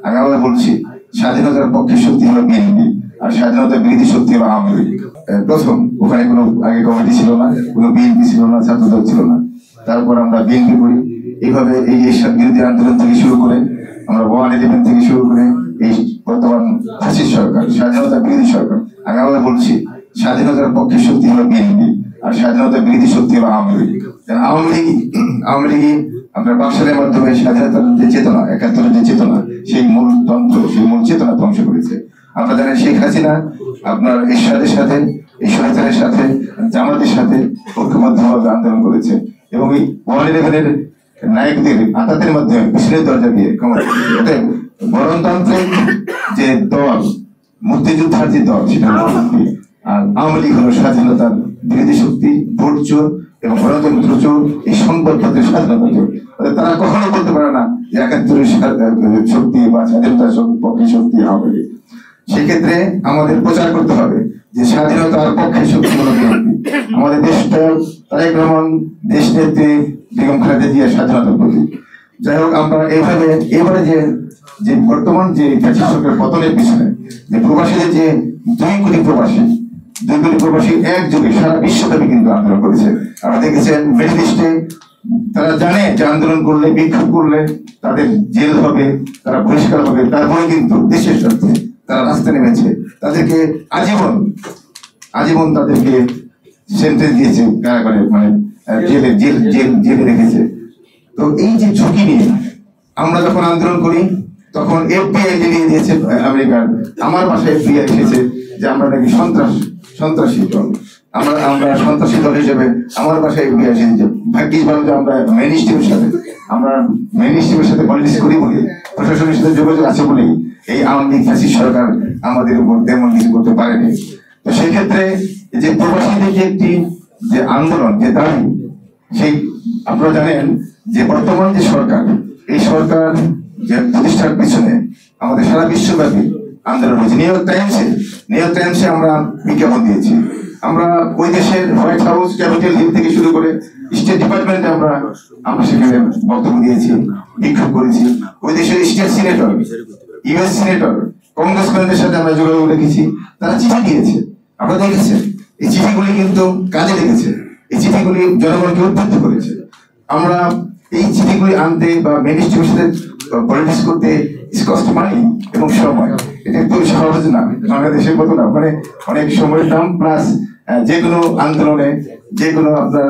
আমি আবার বলছি, স্বাধীনতার পক্ষে শক্তি হলো বিএনপি, আর স্বাধীনতার বিরোধী শক্তি হলো আওয়ামী লীগ। প্রথম ওখানে কোনো আগে কমিটি ছিল না, কোনো বিএনপি ছিল না, ছাত্রদল ছিল না। তারপর আমরা বিএনপি করি। এইভাবে এই এরশাদ বিরোধী আন্দোলন থেকে শুরু করে আমরা 111 থেকে শুরু করে এই বর্তমান হাসির সরকার, স্বাধীনতা বিরোধী সরকার। আমি আবার বলছি, স্বাধীনতার পক্ষে শক্তি হলো বিএনপি, আর স্বাধীনতার বিরোধী শক্তি হলো আওয়ামী লীগ। আওয়ামী লীগই আপনার বাকশালের মাধ্যমে স্বাধীনতার যে চেতনা, একাত্তরের যে চেতনা, সেই মূল তন্ত্র, সেই মূল চেতনা ধ্বংস করেছে। আমরা জানেন শেখ হাসিনা আপনার এরশাদের সাথে, এই সরকারের সাথে, জামাতের সাথে ঐক্যবদ্ধভাবে আন্দোলন করেছে এবং এই 111 নায়কদের আতাতের মাধ্যমে পিছনের দরজা দিয়ে গণতান্ত্রিক যে দল, মুক্তিযোদ্ধার যে দল, সেটা বিএনপি। আর আওয়ামী লীগ হলো স্বাধীনতার বিরোধী শক্তি, ভোট চোর এবং গণতন্ত্র চোর, এই সংবাদপত্রের স্বাধীনতা চোর। তারা কখনো বলতে পারে না যে 71 শক্তি বা স্বাধীনতার পক্ষে শক্তি আওয়ামী লীগ। সেক্ষেত্রে আমাদের প্রচার করতে হবে যে স্বাধীনতার পক্ষে শক্তি হলো বিএনপি। আমাদের দেশটা তারেক রহমান দেশ নেত্রী বেগম খালেদা জিয়ার স্বাধীনতার প্রতীক। যাই হোক, আমরা এইভাবে এবারে যে বর্তমান যে সরকার পতনের পিছনে যে প্রবাসীদের যে 2 কোটি প্রবাসী একযোগে সারা বিশ্বব্যাপী কিন্তু আন্দোলন করেছে। আপনারা দেখেছেন মিডল ইস্টে, তারা জানে যে আন্দোলন করলে, বিক্ষোভ করলে তাদের জেল হবে, তারা বহিষ্কার হবে। তারপরে কিন্তু দেশের স্বার্থে তারা রাস্তায় নেমেছে। তাদেরকে আজীবন তাদেরকে সেন্টেন্স দিয়েছে, কারাগারে, মানে জেলে রেখেছে। তো এই যে ঝুঁকি নিয়ে আমরা যখন আন্দোলন করি, তখন FBI নিয়ে দিয়েছে আমেরিকার। আমার বাসায় FBI এসেছে যে আমরা নাকি সন্ত্রাসী দল, আমরা সন্ত্রাসী দল হিসেবে আমার বাসায় FBI এসেছে। ভাগ্যিস ভালো যে আমরা মেইন স্ট্রিমের সাথে পলিটিক্স করি বলে, প্রশাসনের সাথে যোগাযোগ আছে বলেই এই আওয়ামী লীগ ফ্যাসিস্ট সরকার আমাদের উপর তেমন কিছু করতে পারেনি। তো সেক্ষেত্রে যে প্রবাসীদের যে একটি যে আন্দোলন, যে দাবি, সেই আপনারা জানেন যে বর্তমান যে সরকার, এই সরকার যে প্রতিষ্ঠার পিছনে আমাদের সারা বিশ্বব্যাপী আন্দোলন হয়েছে। নিউ ইয়র্ক টাইমসে আমরা বিজ্ঞাপন দিয়েছি। আমরা ওই দেশের হোয়াইট হাউস, ক্যাপিটাল হিল থেকে শুরু করে স্টেট ডিপার্টমেন্টে আমরা সেখানে বক্তব্য দিয়েছি, বিক্ষোভ করেছি। ওই দেশের স্টেট সিনেটর, US সিনেটর, কংগ্রেসম্যানদের সাথে আমরা যোগাযোগ রেখেছি। তারা চিঠি দিয়েছে, আপনারা দেখেছেন। এই চিঠিগুলি কিন্তু কাজে লেগেছে, এই চিঠিগুলি জনগণকে উদ্বুদ্ধ করেছে। আমরা এই চিঠিগুলি আনতে বা মেইনস্ট্রিমের সাথে পলিটিক্স করতে কষ্ট মানি এবং সময়, এটা একটু সহজ না। বাংলাদেশের মতো না, ওখানে অনেক সময়ের দাম, প্লাস যে কোনো আন্দোলনে, যে কোনো আপনার